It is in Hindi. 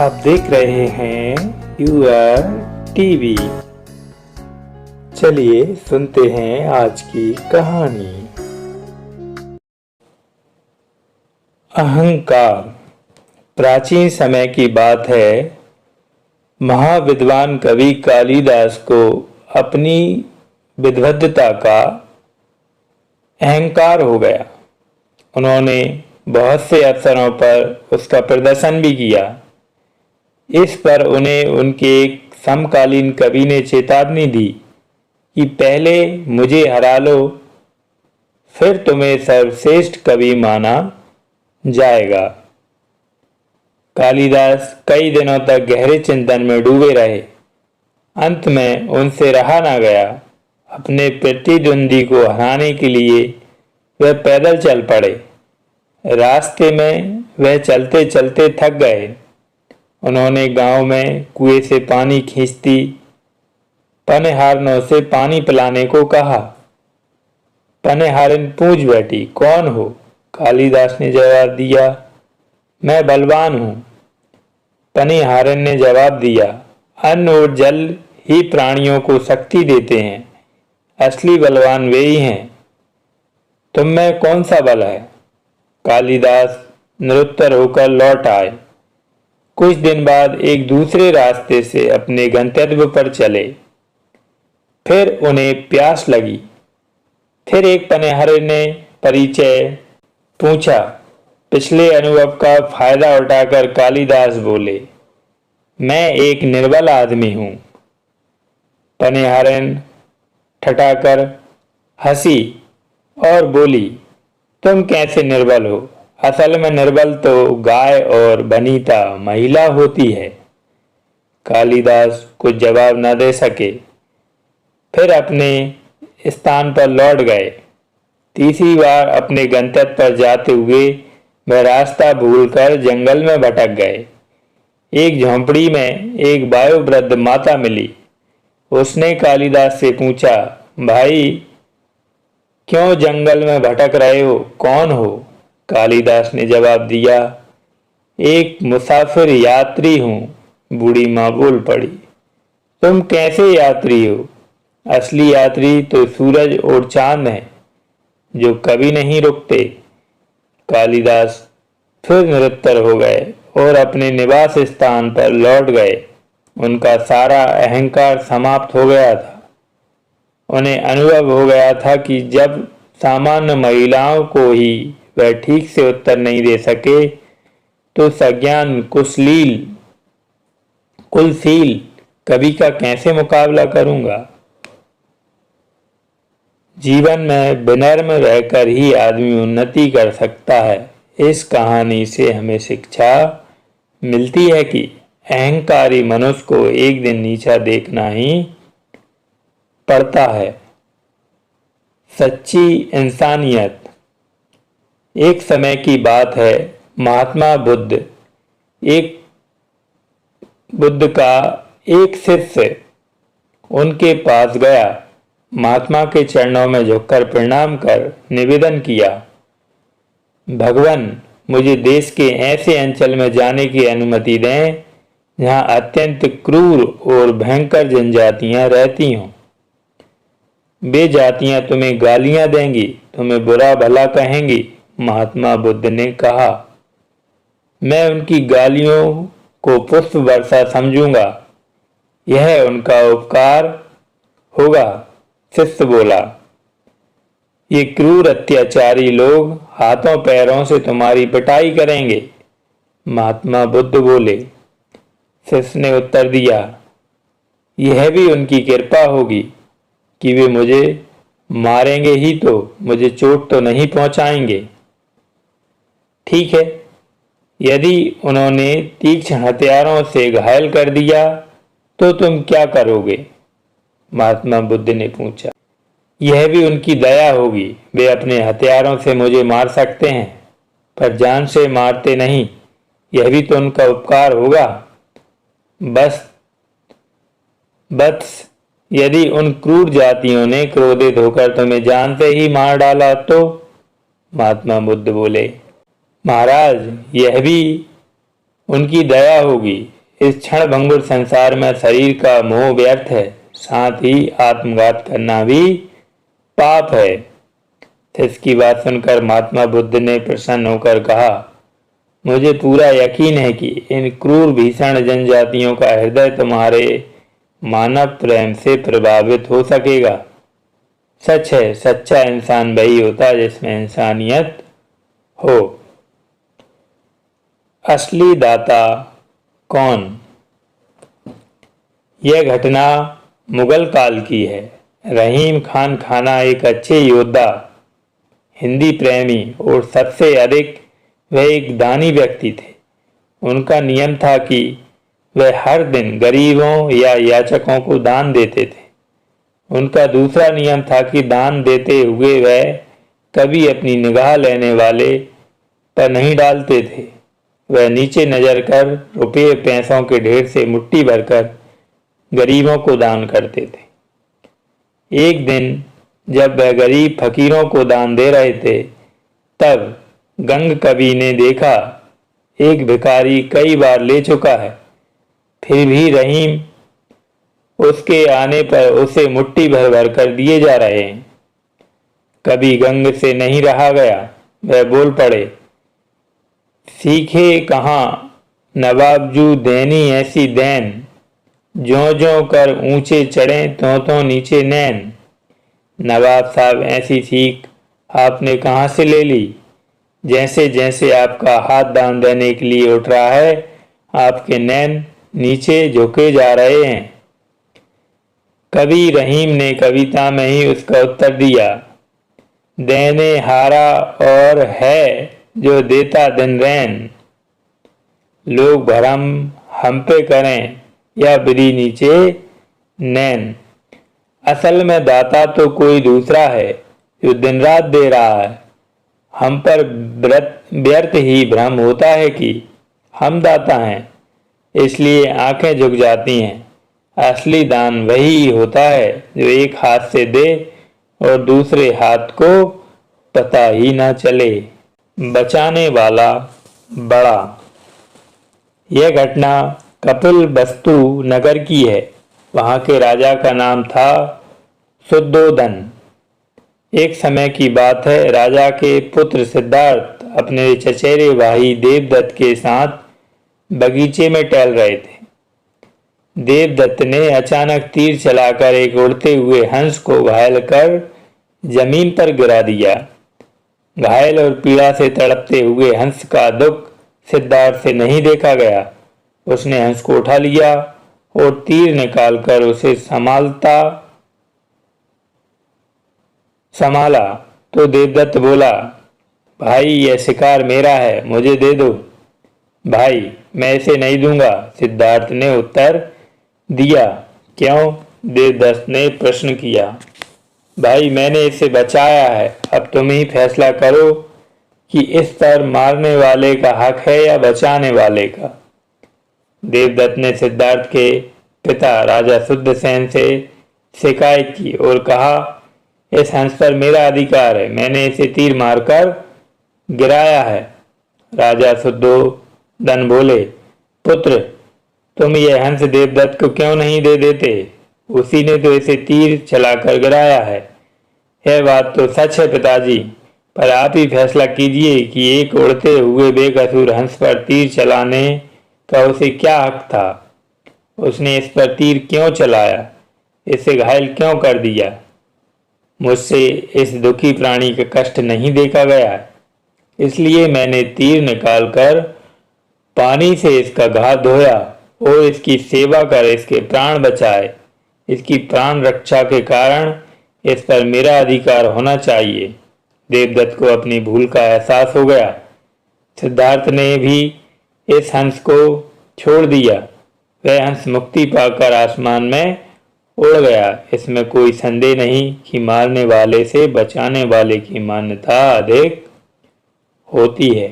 आप देख रहे हैं यूआर टीवी। चलिए सुनते हैं आज की कहानी। अहंकार। प्राचीन समय की बात है। महाविद्वान कवि कालिदास को अपनी विद्वत्ता का अहंकार हो गया। उन्होंने बहुत से अवसरों पर उसका प्रदर्शन भी किया। इस पर उन्हें उनके एक समकालीन कवि ने चेतावनी दी कि पहले मुझे हरा लो, फिर तुम्हें सर्वश्रेष्ठ कवि माना जाएगा। कालिदास कई दिनों तक गहरे चिंतन में डूबे रहे। अंत में उनसे रहा न गया। अपने प्रतिद्वंदी को हराने के लिए वह पैदल चल पड़े। रास्ते में वह चलते चलते थक गए। उन्होंने गांव में कुएं से पानी खींचती पनहारनों से पानी पिलाने को कहा। पनहारिन पूछ बैठी, कौन हो? कालिदास ने जवाब दिया, मैं बलवान हूं। पनहारिन ने जवाब दिया, अन्न और जल ही प्राणियों को शक्ति देते हैं। असली बलवान वे ही हैं। तुम में कौन सा बल है? कालिदास निरुत्तर होकर लौट आए। कुछ दिन बाद एक दूसरे रास्ते से अपने गंतव्य पर चले। फिर उन्हें प्यास लगी। फिर एक पनहारे ने परिचय पूछा। पिछले अनुभव का फायदा उठाकर कालिदास बोले, मैं एक निर्बल आदमी हूं। पनहारिन ठठाकर हंसी और बोली, तुम कैसे निर्बल हो? असल में निर्बल तो गाय और वनिता महिला होती है। कालिदास कुछ जवाब न दे सके। फिर अपने स्थान पर लौट गए। तीसरी बार अपने गंतव्य पर जाते हुए वह रास्ता भूलकर जंगल में भटक गए। एक झोंपड़ी में एक वयोवृद्ध माता मिली। उसने कालिदास से पूछा, भाई क्यों जंगल में भटक रहे हो? कौन हो? कालिदास ने जवाब दिया, एक मुसाफिर यात्री हूं। बूढ़ी मां बोल पड़ी, तुम कैसे यात्री हो? असली यात्री तो सूरज और चांद हैं, जो कभी नहीं रुकते। कालिदास फिर निरुत्तर हो गए और अपने निवास स्थान पर लौट गए। उनका सारा अहंकार समाप्त हो गया था। उन्हें अनुभव हो गया था कि जब सामान्य महिलाओं को ही वह ठीक से उत्तर नहीं दे सके तो सज्ञान कुलशील कवि का कैसे मुकाबला करूंगा। जीवन में विनम्र रहकर ही आदमी उन्नति कर सकता है। इस कहानी से हमें शिक्षा मिलती है कि अहंकारी मनुष्य को एक दिन नीचा देखना ही पड़ता है। सच्ची इंसानियत। एक समय की बात है, महात्मा बुद्ध का एक शिष्य उनके पास गया। महात्मा के चरणों में झुककर प्रणाम कर निवेदन किया, भगवान मुझे देश के ऐसे अंचल में जाने की अनुमति दें जहां अत्यंत क्रूर और भयंकर जनजातियां रहती हों। वे जातियां तुम्हें गालियां देंगी, तुम्हें बुरा भला कहेंगी। महात्मा बुद्ध ने कहा, मैं उनकी गालियों को पुष्प वर्षा समझूंगा, यह उनका उपकार होगा। शिष्य बोला, ये क्रूर अत्याचारी लोग हाथों पैरों से तुम्हारी पिटाई करेंगे। महात्मा बुद्ध बोले। शिष्य ने उत्तर दिया, यह भी उनकी कृपा होगी कि वे मुझे मारेंगे ही तो मुझे चोट तो नहीं पहुंचाएंगे। ठीक है, यदि उन्होंने तीक्ष्ण हथियारों से घायल कर दिया तो तुम क्या करोगे? महात्मा बुद्ध ने पूछा। यह भी उनकी दया होगी, वे अपने हथियारों से मुझे मार सकते हैं पर जान से मारते नहीं, यह भी तो उनका उपकार होगा। बस यदि उन क्रूर जातियों ने क्रोधित होकर तुम्हें जान से ही मार डाला तो? महात्मा बुद्ध बोले, महाराज यह भी उनकी दया होगी। इस क्षण भंगुर संसार में शरीर का मोह व्यर्थ है, साथ ही आत्मघात करना भी पाप है। इसकी बात सुनकर महात्मा बुद्ध ने प्रसन्न होकर कहा, मुझे पूरा यकीन है कि इन क्रूर भीषण जनजातियों का हृदय तुम्हारे मानव प्रेम से प्रभावित हो सकेगा। सच है, सच्चा इंसान वही होता है जिसमें इंसानियत हो। असली दाता कौन? यह घटना मुगल काल की है। रहीम खान खाना एक अच्छे योद्धा, हिंदी प्रेमी और सबसे अधिक वह एक दानी व्यक्ति थे। उनका नियम था कि वह हर दिन गरीबों या याचकों को दान देते थे। उनका दूसरा नियम था कि दान देते हुए वह कभी अपनी निगाह लेने वाले पर नहीं डालते थे। वह नीचे नजर कर रुपये पैसों के ढेर से मुट्ठी भरकर गरीबों को दान करते थे। एक दिन जब वह गरीब फकीरों को दान दे रहे थे, तब गंग कवि ने देखा एक भिखारी कई बार ले चुका है, फिर भी रहीम उसके आने पर उसे मुट्ठी भर भर कर दिए जा रहे हैं। कभी गंग से नहीं रहा गया, वह बोल पड़े, सीखे कहाँ नवाबजू देनी ऐसी देन, ज्यों ज्यों कर ऊंचे चढ़े त्यों नीचे नैन। नवाब साहब ऐसी सीख आपने कहाँ से ले ली? जैसे जैसे आपका हाथ दान देने के लिए उठ रहा है, आपके नैन नीचे झुके जा रहे हैं। कवि रहीम ने कविता में ही उसका उत्तर दिया, देने हारा और है जो देता दिन रैन। लोग भरम हम पे करें या बिरी नीचे नैन। असल में दाता तो कोई दूसरा है जो दिन रात दे रहा है। हम पर व्यर्थ ही भ्रम होता है कि हम दाता हैं, इसलिए आंखें झुक जाती हैं। असली दान वही होता है जो एक हाथ से दे और दूसरे हाथ को पता ही ना चले। बचाने वाला बड़ा। यह घटना कपिलवस्तु नगर की है। वहां के राजा का नाम था शुद्धोधन। एक समय की बात है, राजा के पुत्र सिद्धार्थ अपने चचेरे भाई देवदत्त के साथ बगीचे में टहल रहे थे। देवदत्त ने अचानक तीर चलाकर एक उड़ते हुए हंस को घायल कर जमीन पर गिरा दिया। घायल और पीड़ा से तड़पते हुए हंस का दुख सिद्धार्थ से नहीं देखा गया। उसने हंस को उठा लिया और तीर निकालकर उसे संभाला तो देवदत्त बोला, भाई यह शिकार मेरा है, मुझे दे दो। भाई मैं इसे नहीं दूंगा, सिद्धार्थ ने उत्तर दिया। क्यों? देवदत्त ने प्रश्न किया। भाई मैंने इसे बचाया है, अब तुम ही फैसला करो कि इस पर मारने वाले का हक है या बचाने वाले का। देवदत्त ने सिद्धार्थ के पिता राजा शुद्धसेन से शिकायत की और कहा, इस हंस पर मेरा अधिकार है, मैंने इसे तीर मारकर गिराया है। राजा शुद्धोधन बोले, पुत्र तुम यह हंस देवदत्त को क्यों नहीं दे देते? उसी ने तो इसे तीर चलाकर गिराया है। यह बात तो सच है पिताजी, पर आप ही फैसला कीजिए कि एक उड़ते हुए बेकसूर हंस पर तीर चलाने का उसे क्या हक था? उसने इस पर तीर क्यों चलाया? इसे घायल क्यों कर दिया? मुझसे इस दुखी प्राणी का कष्ट नहीं देखा गया, इसलिए मैंने तीर निकालकर पानी से इसका घाव धोया और इसकी सेवा कर इसके प्राण बचाए। इसकी प्राण रक्षा के कारण इस पर मेरा अधिकार होना चाहिए। देवदत्त को अपनी भूल का एहसास हो गया। सिद्धार्थ ने भी इस हंस को छोड़ दिया। वह हंस मुक्ति पाकर आसमान में उड़ गया। इसमें कोई संदेह नहीं कि मारने वाले से बचाने वाले की मान्यता अधिक होती है।